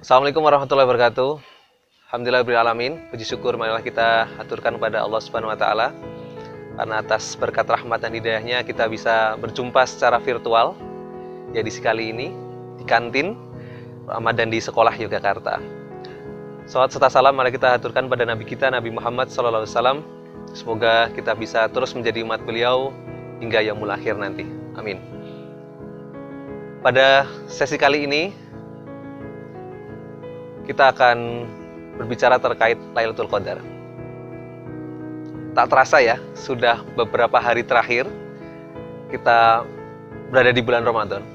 Assalamualaikum warahmatullahi wabarakatuh. Alhamdulillahirrahmanirrahim. Puji syukur marilah kita aturkan kepada Allah Subhanahu wa taala karena atas berkat rahmat dan hidayahnya kita bisa berjumpa secara virtual ya di sekali ini di kantin Ramadan di sekolah Yogyakarta. Salawat serta salam mari kita aturkan pada Nabi kita Nabi Muhammad SAW. Semoga kita bisa terus menjadi umat beliau hingga yaumul akhir nanti. Amin. Pada sesi kali ini kita akan berbicara terkait Lailatul Qadar. Tak terasa ya, sudah beberapa hari terakhir kita berada di bulan Ramadan.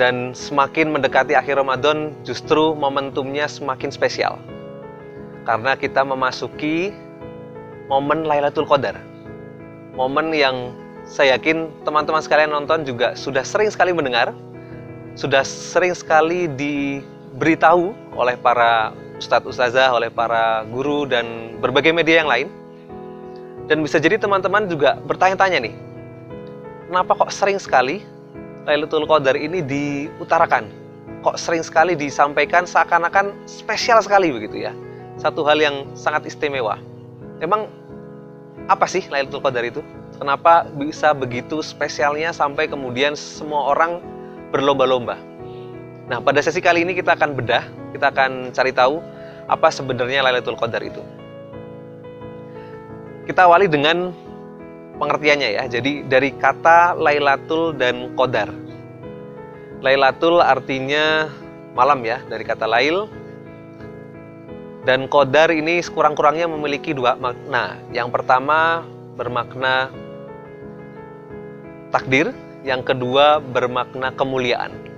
Dan semakin mendekati akhir Ramadan, justru momentumnya semakin spesial. Karena kita memasuki momen Lailatul Qadar. Momen yang saya yakin teman-teman sekalian nonton juga sudah sering sekali mendengar, sudah sering sekali diberitahu oleh para ustadz ustazah, oleh para guru dan berbagai media yang lain. Dan bisa jadi teman-teman juga bertanya-tanya nih, kenapa kok sering sekali Lailatul Qadar ini diutarakan? Kok sering sekali disampaikan seakan-akan spesial sekali begitu ya? Satu hal yang sangat istimewa. Emang apa sih Lailatul Qadar itu? Kenapa bisa begitu spesialnya sampai kemudian semua orang berlomba-lomba? Nah, pada sesi kali ini kita akan bedah, kita akan cari tahu apa sebenarnya Lailatul Qadar itu. Kita awali dengan pengertiannya ya. Jadi dari kata Lailatul dan Qadar. Lailatul artinya malam ya, dari kata lail. Dan Qadar ini sekurang-kurangnya memiliki dua makna. Yang pertama bermakna takdir, yang kedua bermakna kemuliaan.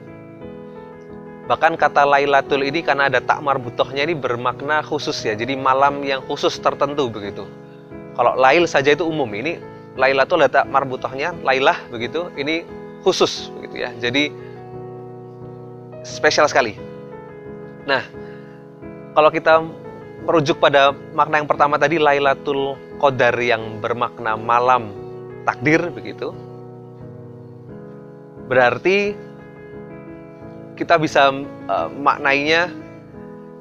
Bahkan kata Lailatul ini karena ada tak marbutohnya ini bermakna khusus ya. Jadi malam yang khusus tertentu begitu. Kalau lail saja itu umum, ini Lailatul ada tak marbutohnya, lailah begitu, ini khusus begitu ya. Jadi spesial sekali. Nah, kalau kita merujuk pada makna yang pertama tadi, Lailatul Qadar yang bermakna malam takdir begitu, berarti kita bisa maknainya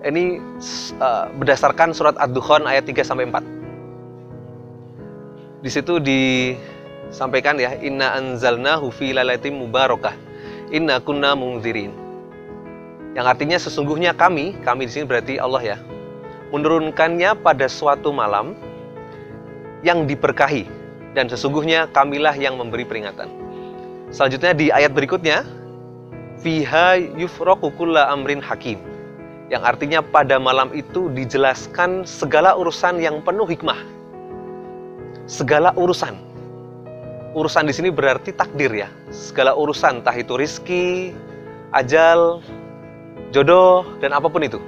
ini berdasarkan surat Ad-Dukhan ayat 3-4. Di situ disampaikan ya, inna anzalnahu fi lailatin mubarakah inna kunna mundzirin. Yang artinya sesungguhnya kami di sini berarti Allah ya, menurunkannya pada suatu malam yang diberkahi dan sesungguhnya kamilah yang memberi peringatan. Selanjutnya di ayat berikutnya, fiha yufraqu kullu amrin hakim. Yang artinya pada malam itu dijelaskan segala urusan yang penuh hikmah. Segala urusan. Urusan di sini berarti takdir ya. Segala urusan, entah itu rizki, ajal, jodoh dan apapun itu.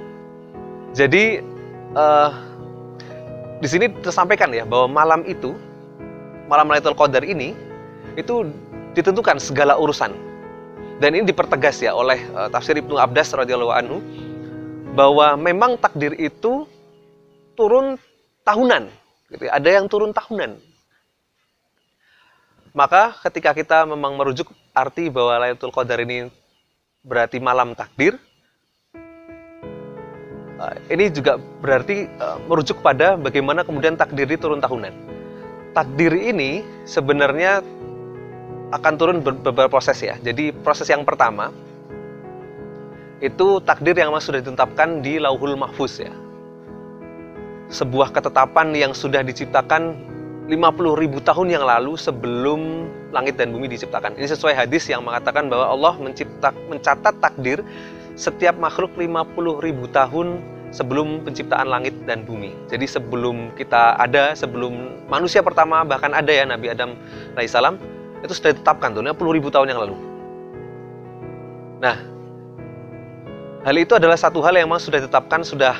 Jadi di sini tersampaikan ya bahwa malam itu, malam Lailatul Qadar ini itu ditentukan segala urusan. Dan ini dipertegas ya oleh tafsir Ibnu Abbas radhiyallahu anhu bahwa memang takdir itu turun tahunan. Gitu ya. Ada yang turun tahunan. Maka ketika kita memang merujuk arti bahwa Lailatul Qadar ini berarti malam takdir, ini juga berarti merujuk pada bagaimana kemudian takdir ini turun tahunan. Takdir ini sebenarnya akan turun beberapa proses ya. Jadi proses yang pertama itu takdir yang memang sudah ditetapkan di Lauhul Mahfuz ya. Sebuah ketetapan yang sudah diciptakan 50.000 tahun yang lalu sebelum langit dan bumi diciptakan. Ini sesuai hadis yang mengatakan bahwa Allah mencatat takdir setiap makhluk 50.000 tahun sebelum penciptaan langit dan bumi. Jadi sebelum kita ada, sebelum manusia pertama bahkan ada ya Nabi Adam alaihissalam, itu sudah ditetapkan tuh 50.000 tahun yang lalu. Nah, hal itu adalah satu hal yang memang sudah ditetapkan, sudah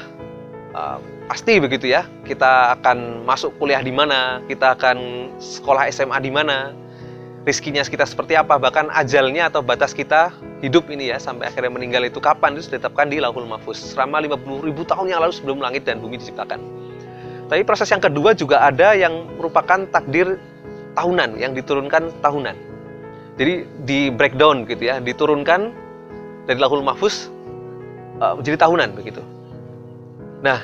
pasti begitu ya. Kita akan masuk kuliah di mana, kita akan sekolah SMA di mana, rizkinya kita seperti apa, bahkan ajalnya atau batas kita hidup ini ya sampai akhirnya meninggal itu kapan, itu sudah ditetapkan di Lauhul Mahfuz selama 50.000 tahun yang lalu sebelum langit dan bumi diciptakan. Tapi proses yang kedua juga ada yang merupakan takdir tahunan, yang diturunkan tahunan. Jadi di breakdown gitu ya, diturunkan dari Lauhul Mahfuz jadi tahunan begitu. Nah,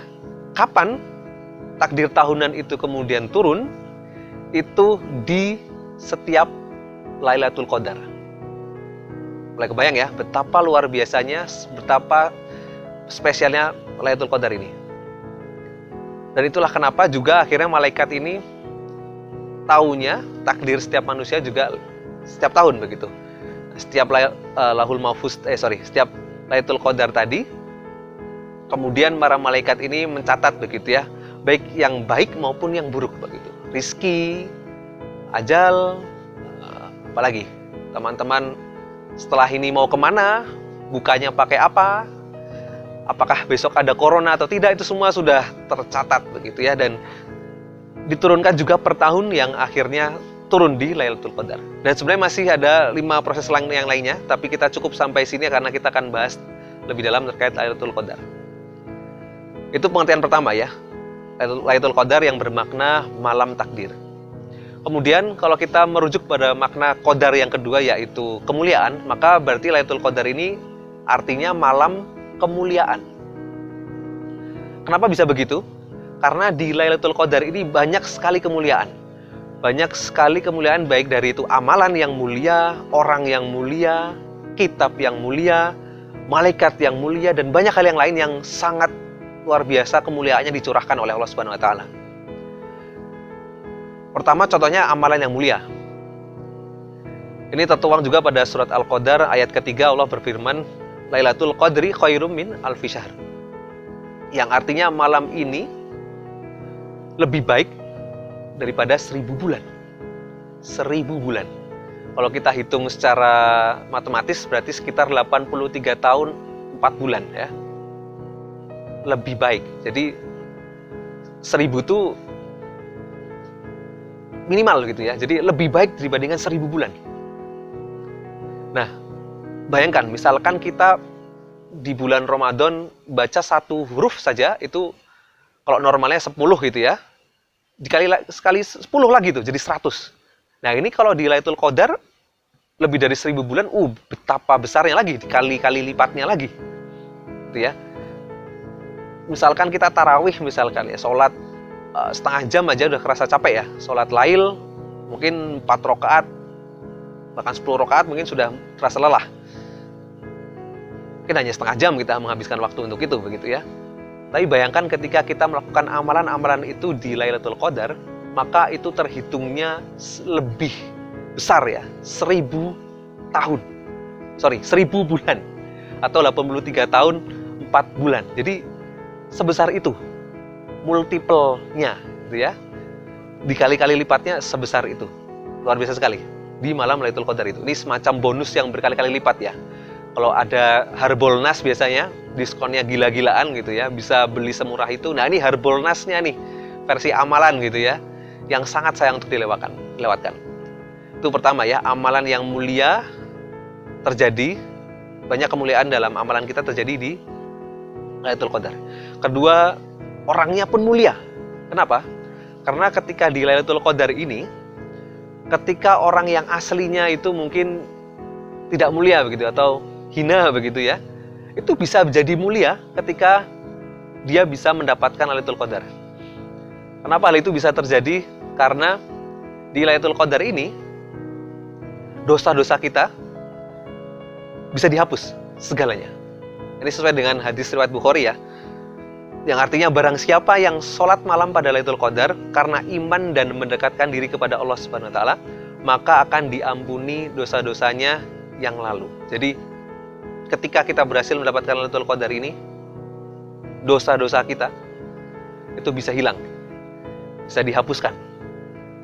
kapan takdir tahunan itu kemudian turun? Itu di setiap Lailatul Qadar. Mulai kebayang ya, betapa luar biasanya, betapa spesialnya Lailatul Qadar ini. Dan itulah kenapa juga akhirnya malaikat ini taunya takdir setiap manusia juga setiap tahun begitu. Setiap lahul mahfuz, setiap Lailatul Qadar tadi, kemudian para malaikat ini mencatat begitu ya, baik yang baik maupun yang buruk begitu. Rizki, ajal, apalagi teman-teman setelah ini mau kemana, bukanya pakai apa, apakah besok ada corona atau tidak, itu semua sudah tercatat begitu ya, dan diturunkan juga per tahun yang akhirnya turun di Lailatul Qadar. Dan sebenarnya masih ada 5 proses yang lainnya, tapi kita cukup sampai sini karena kita akan bahas lebih dalam terkait Lailatul Qadar. Itu pengertian pertama ya, Lailatul Qadar yang bermakna malam takdir. Kemudian kalau kita merujuk pada makna Qadar yang kedua yaitu kemuliaan, maka berarti Lailatul Qadar ini artinya malam kemuliaan. Kenapa bisa begitu? Karena di Lailatul Qadar ini banyak sekali kemuliaan. Banyak sekali kemuliaan, baik dari itu amalan yang mulia, orang yang mulia, kitab yang mulia, malaikat yang mulia, dan banyak hal yang lain yang sangat luar biasa kemuliaannya dicurahkan oleh Allah Subhanahu wa taala. Pertama contohnya amalan yang mulia. Ini tertuang juga pada surat Al-Qadar ayat ketiga, Allah berfirman, Lailatul Qadri khairum min alfi syahr. Yang artinya malam ini lebih baik daripada 1000 bulan. 1000 bulan. Kalau kita hitung secara matematis berarti sekitar 83 tahun 4 bulan ya. Lebih baik. Jadi 1000 itu minimal gitu ya. Jadi lebih baik dibandingkan 1000 bulan. Nah, bayangkan misalkan kita di bulan Ramadan baca 1 huruf saja, itu kalau normalnya 10 gitu ya. Sekali 10 lagi tuh jadi 100. Nah, ini kalau di Lailatul Qadar lebih dari 1000 bulan, betapa besarnya lagi, dikali-kali lipatnya lagi. Gitu ya. Misalkan kita tarawih misalkan ya, sholat setengah jam aja udah kerasa capek ya. Sholat lail mungkin 4 rakaat, bahkan 10 rakaat mungkin sudah terasa lelah. Mungkin hanya setengah jam kita menghabiskan waktu untuk itu begitu ya. Tapi bayangkan ketika kita melakukan amalan-amalan itu di Lailatul Qadar, maka itu terhitungnya lebih besar ya, 1000 tahun. 1000 bulan atau 83 tahun 4 bulan. Jadi sebesar itu multiple-nya gitu ya. Dikali-kali lipatnya sebesar itu. Luar biasa sekali di malam Lailatul Qadar itu. Ini semacam bonus yang berkali-kali lipat ya. Kalau ada Harbolnas biasanya diskonnya gila-gilaan gitu ya, bisa beli semurah itu. Nah, ini Harbolnasnya nih, versi amalan gitu ya, yang sangat sayang untuk dilewatkan. Itu pertama ya, amalan yang mulia terjadi, banyak kemuliaan dalam amalan kita terjadi di Lailatul Qadar. Kedua, orangnya pun mulia. Kenapa? Karena ketika di Lailatul Qadar ini, ketika orang yang aslinya itu mungkin tidak mulia begitu atau hina begitu ya, itu bisa menjadi mulia ketika dia bisa mendapatkan Lailatul Qadar. Kenapa hal itu bisa terjadi? Karena di Lailatul Qadar ini dosa-dosa kita bisa dihapus segalanya. Ini sesuai dengan hadis riwayat Bukhari ya, yang artinya barang siapa yang sholat malam pada Lailatul Qadar karena iman dan mendekatkan diri kepada Allah Subhanahu wa taala, maka akan diampuni dosa-dosanya yang lalu. Jadi ketika kita berhasil mendapatkan Lailatul Qadar ini, dosa-dosa kita itu bisa hilang, bisa dihapuskan.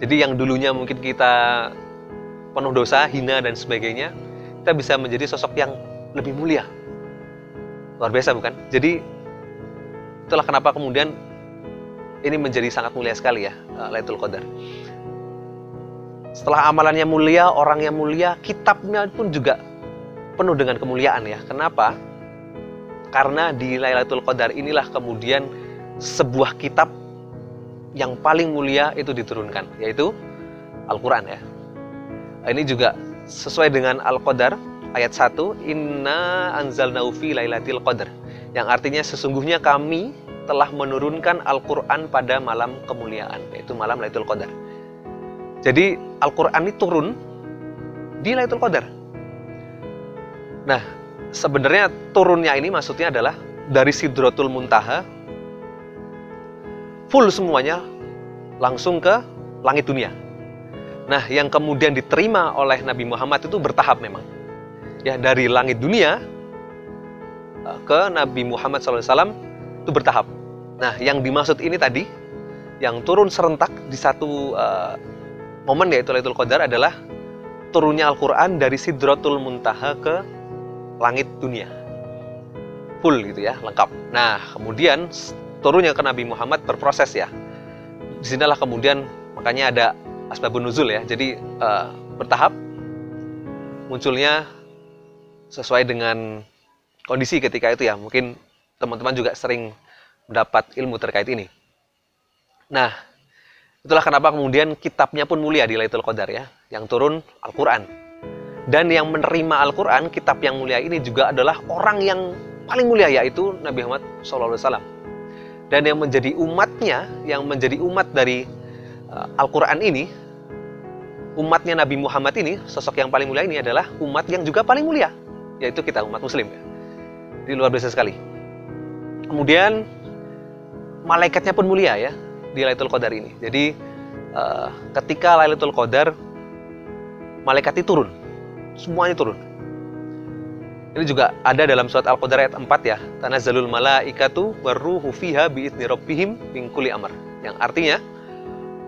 Jadi yang dulunya mungkin kita penuh dosa, hina dan sebagainya, kita bisa menjadi sosok yang lebih mulia. Luar biasa bukan? Jadi itulah kenapa kemudian ini menjadi sangat mulia sekali ya, Lailatul Qadar. Setelah amalannya mulia, orangnya mulia, kitabnya pun juga penuh dengan kemuliaan ya. Kenapa? Karena di Lailatul Qadar inilah kemudian sebuah kitab yang paling mulia itu diturunkan, yaitu Al-Quran ya. Ini juga sesuai dengan Al-Qadar ayat 1, Inna anzalnahu fi lailatul qadar. Yang artinya sesungguhnya kami telah menurunkan Al-Quran pada malam kemuliaan, yaitu malam Lailatul Qadar. Jadi Al-Quran ini turun di Lailatul Qadar. Nah, sebenarnya turunnya ini maksudnya adalah dari Sidratul Muntaha, full semuanya langsung ke langit dunia. Nah, yang kemudian diterima oleh Nabi Muhammad itu bertahap memang. Ya, dari langit dunia ke Nabi Muhammad SAW itu bertahap. Nah, yang dimaksud ini tadi, yang turun serentak di satu momen yaitu Lailatul Qadar adalah turunnya Al-Quran dari Sidratul Muntaha ke langit dunia. Full gitu ya, lengkap. Nah, kemudian turunnya ke Nabi Muhammad berproses ya. Disinilah kemudian makanya ada asbabun nuzul ya. Jadi bertahap munculnya sesuai dengan kondisi ketika itu ya. Mungkin teman-teman juga sering mendapat ilmu terkait ini. Nah, itulah kenapa kemudian kitabnya pun mulia di Lailatul Qadar ya. Yang turun Al-Quran. Dan yang menerima Al-Quran, kitab yang mulia ini juga adalah orang yang paling mulia, yaitu Nabi Muhammad SAW. Dan yang menjadi umatnya, yang menjadi umat dari Al-Quran ini, umatnya Nabi Muhammad ini, sosok yang paling mulia ini adalah umat yang juga paling mulia, yaitu kita, umat muslim. Jadi luar biasa sekali. Kemudian, malaikatnya pun mulia ya, di Lailatul Qadar ini. Jadi, ketika Lailatul Qadar, malaikat itu turun. Semuanya turun. Ini juga ada dalam surat Al-Qadar ayat 4 ya. Tanazzalul malaikatu warruhu fiha bi'izni rabbihim min kulli amr. Yang artinya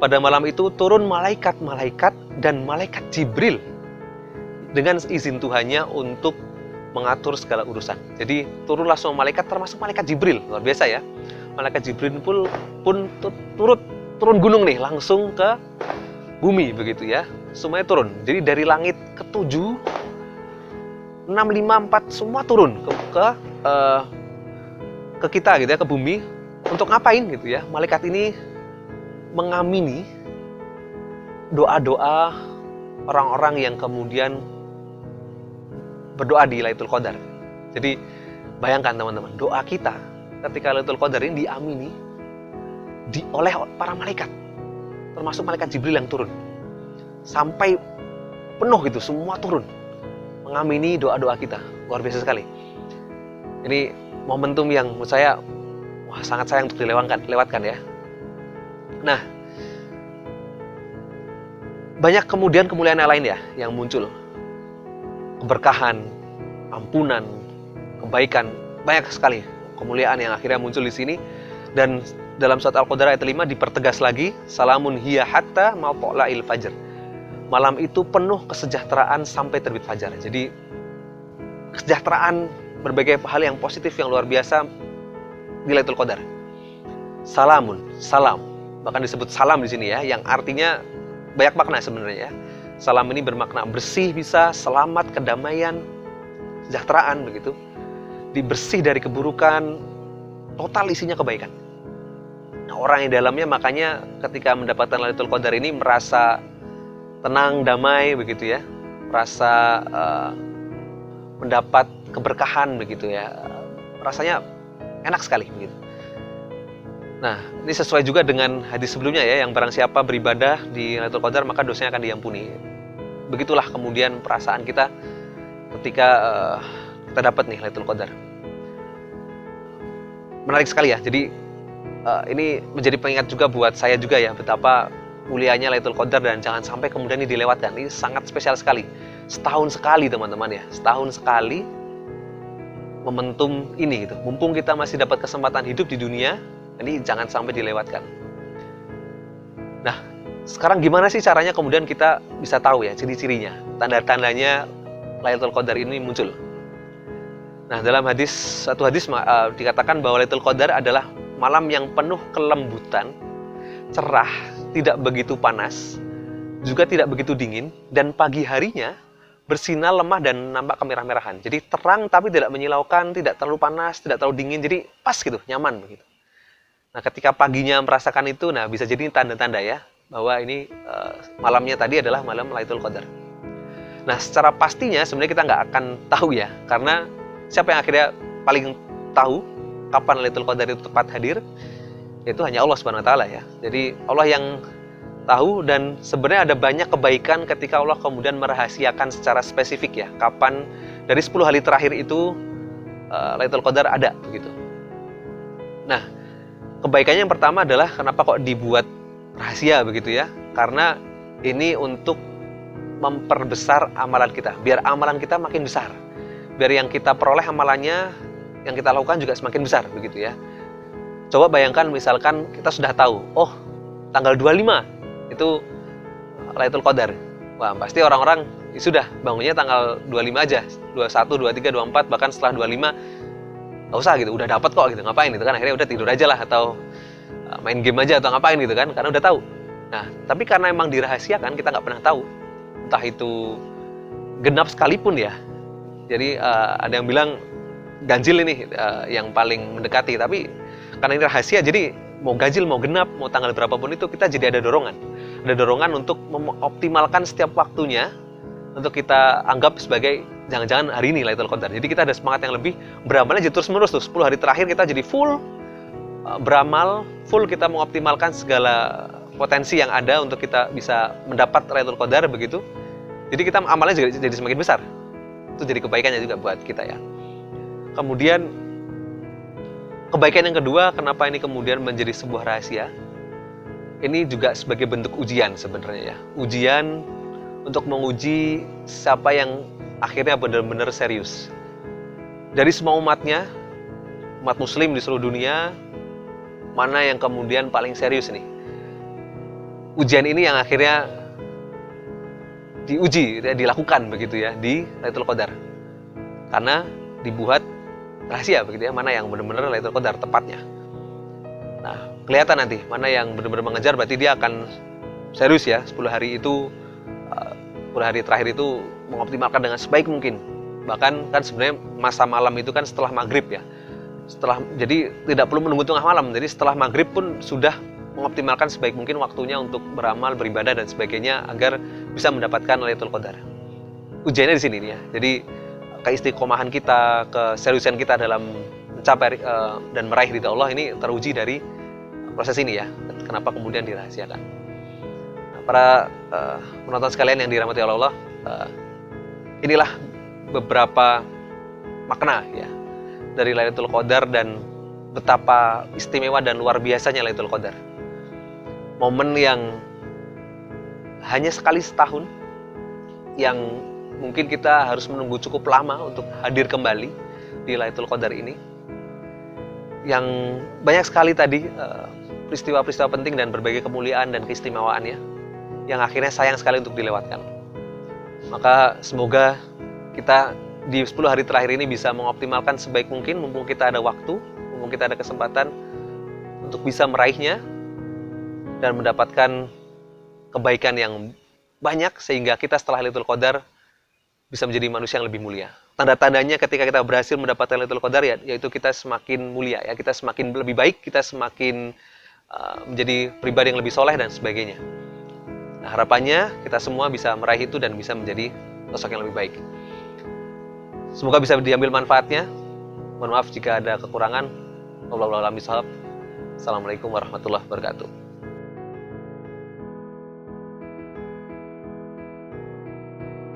pada malam itu turun malaikat-malaikat dan malaikat Jibril dengan izin Tuhannya untuk mengatur segala urusan. Jadi turunlah semua malaikat termasuk malaikat Jibril. Luar biasa ya. Malaikat Jibril pun turun gunung nih langsung ke bumi begitu ya. Semuanya turun. Jadi dari langit ke-7, 6, 5, 4 semua turun ke kita gitu ya, ke bumi. Untuk ngapain gitu ya? Malaikat ini mengamini doa-doa orang-orang yang kemudian berdoa di Lailatul Qadar. Jadi bayangkan teman-teman, doa kita ketika Lailatul Qadar ini diamini oleh para malaikat. Termasuk malaikat Jibril yang turun. Sampai penuh gitu, semua turun mengamini doa-doa kita. Luar biasa sekali. Ini momentum yang menurut saya sangat sayang untuk dilewatkan ya. Nah, banyak kemudian kemuliaan yang lain ya yang muncul. Keberkahan, ampunan, kebaikan, banyak sekali kemuliaan yang akhirnya muncul di sini. Dan dalam surat Al-Qadar ayat 5 dipertegas lagi, salamun hiya hatta matla'il fajr. Malam itu penuh kesejahteraan sampai terbit fajar. Jadi kesejahteraan, berbagai hal yang positif yang luar biasa di Lailatul Qadar. Salamun, salam. Bahkan disebut salam di sini ya, yang artinya banyak makna sebenarnya ya. Salam ini bermakna bersih bisa, selamat, kedamaian, kesejahteraan begitu. Dibersih dari keburukan, total isinya kebaikan. Nah, orang yang dalamnya makanya ketika mendapatkan Lailatul Qadar ini merasa tenang, damai begitu ya, merasa mendapat keberkahan begitu ya, rasanya enak sekali begitu. Nah, ini sesuai juga dengan hadis sebelumnya ya, yang barang siapa beribadah di Lailatul Qadar maka dosanya akan diampuni. Begitulah kemudian perasaan kita ketika kita dapat nih Lailatul Qadar. Menarik sekali ya. Jadi ini menjadi pengingat juga buat saya juga ya, betapa mulianya Lailatul Qadar dan jangan sampai kemudian ini dilewatkan. Ini sangat spesial sekali. Setahun sekali teman-teman ya. Setahun sekali momentum ini gitu. Mumpung kita masih dapat kesempatan hidup di dunia, ini jangan sampai dilewatkan. Nah, sekarang gimana sih caranya kemudian kita bisa tahu ya ciri-cirinya, tanda-tandanya Lailatul Qadar ini muncul. Nah, dalam satu hadis dikatakan bahwa Lailatul Qadar adalah malam yang penuh kelembutan, cerah, tidak begitu panas, juga tidak begitu dingin, dan pagi harinya bersinar lemah dan nampak kemerah-merahan. Jadi terang tapi tidak menyilaukan, tidak terlalu panas, tidak terlalu dingin, jadi pas gitu, nyaman begitu. Nah, ketika paginya merasakan itu, nah bisa jadi tanda-tanda ya, bahwa ini malamnya tadi adalah malam Lailatul Qadar. Nah, secara pastinya sebenarnya kita nggak akan tahu ya, karena siapa yang akhirnya paling tahu kapan Lailatul Qadar itu tepat hadir, itu hanya Allah Subhanahu wa taala ya. Jadi Allah yang tahu, dan sebenarnya ada banyak kebaikan ketika Allah kemudian merahasiakan secara spesifik ya, kapan dari 10 hari terakhir itu Lailatul Qadar ada begitu. Nah, kebaikannya yang pertama adalah kenapa kok dibuat rahasia begitu ya? Karena ini untuk memperbesar amalan kita, biar amalan kita makin besar. Biar yang kita peroleh amalannya, yang kita lakukan juga semakin besar begitu ya. Coba bayangkan misalkan kita sudah tahu, oh tanggal 25 itu Lailatul Qadar. Wah, pasti orang-orang sudah bangunnya tanggal 25 aja, 21, 23, 24, bahkan setelah 25 nggak usah gitu, udah dapat kok gitu, ngapain gitu kan, akhirnya udah tidur aja lah, atau main game aja, atau ngapain gitu kan, karena udah tahu. Nah, tapi karena emang dirahasiakan, kita nggak pernah tahu, entah itu genap sekalipun ya. Jadi ada yang bilang ganjil ini yang paling mendekati, tapi karena ini rahasia, jadi mau ganjil, mau genap, mau tanggal berapapun itu, kita jadi ada dorongan. Ada dorongan untuk mengoptimalkan setiap waktunya, untuk kita anggap sebagai jangan-jangan hari ini Lailatul Qadar. Jadi kita ada semangat yang lebih, beramalnya jadi terus-menerus tuh. 10 hari terakhir kita jadi full beramal, full kita mengoptimalkan segala potensi yang ada untuk kita bisa mendapat Lailatul Qadar begitu. Jadi kita amalnya juga jadi semakin besar. Itu jadi kebaikannya juga buat kita ya. Kemudian kebaikan yang kedua, kenapa ini kemudian menjadi sebuah rahasia? Ini juga sebagai bentuk ujian sebenarnya ya. Ujian untuk menguji siapa yang akhirnya benar-benar serius. Dari semua umatnya, umat muslim di seluruh dunia, mana yang kemudian paling serius nih? Ujian ini yang akhirnya diuji, dilakukan begitu ya, di Lailatul Qadar. Karena dibuat rahasia begitu ya, mana yang benar-benar Lailatul Qadar tepatnya. Nah, kelihatan nanti mana yang benar-benar mengejar, berarti dia akan serius ya. 10 hari itu, 10 hari terakhir itu mengoptimalkan dengan sebaik mungkin. Bahkan kan sebenarnya masa malam itu kan setelah maghrib ya. Jadi tidak perlu menunggu tengah malam. Jadi setelah maghrib pun sudah mengoptimalkan sebaik mungkin waktunya untuk beramal, beribadah dan sebagainya agar bisa mendapatkan Lailatul Qadar. Ujiannya di sini nih ya. Jadi keistiqomahan kita, keseriusan kita dalam mencapai dan meraih ridha Allah ini teruji dari proses ini ya. Kenapa kemudian dirahasiakan? Nah, para penonton sekalian yang dirahmati Allah, inilah beberapa makna ya dari Lailatul Qadar dan betapa istimewa dan luar biasanya Lailatul Qadar. Momen yang hanya sekali setahun, yang mungkin kita harus menunggu cukup lama untuk hadir kembali di Lailatul Qadar ini. Yang banyak sekali tadi peristiwa-peristiwa penting dan berbagai kemuliaan dan keistimewaannya, yang akhirnya sayang sekali untuk dilewatkan. Maka semoga kita di 10 hari terakhir ini bisa mengoptimalkan sebaik mungkin, mumpung kita ada waktu, mumpung kita ada kesempatan untuk bisa meraihnya dan mendapatkan kebaikan yang banyak, sehingga kita setelah Lailatul Qadar bisa menjadi manusia yang lebih mulia. Tanda-tandanya ketika kita berhasil mendapatkan Lailatul Qadar ya, yaitu kita semakin mulia ya, kita semakin lebih baik, kita semakin menjadi pribadi yang lebih soleh dan sebagainya. Nah, harapannya kita semua bisa meraih itu dan bisa menjadi sosok yang lebih baik. Semoga bisa diambil manfaatnya. Mohon maaf jika ada kekurangan. Wallahu a'lam bishawab. Assalamualaikum warahmatullahi wabarakatuh.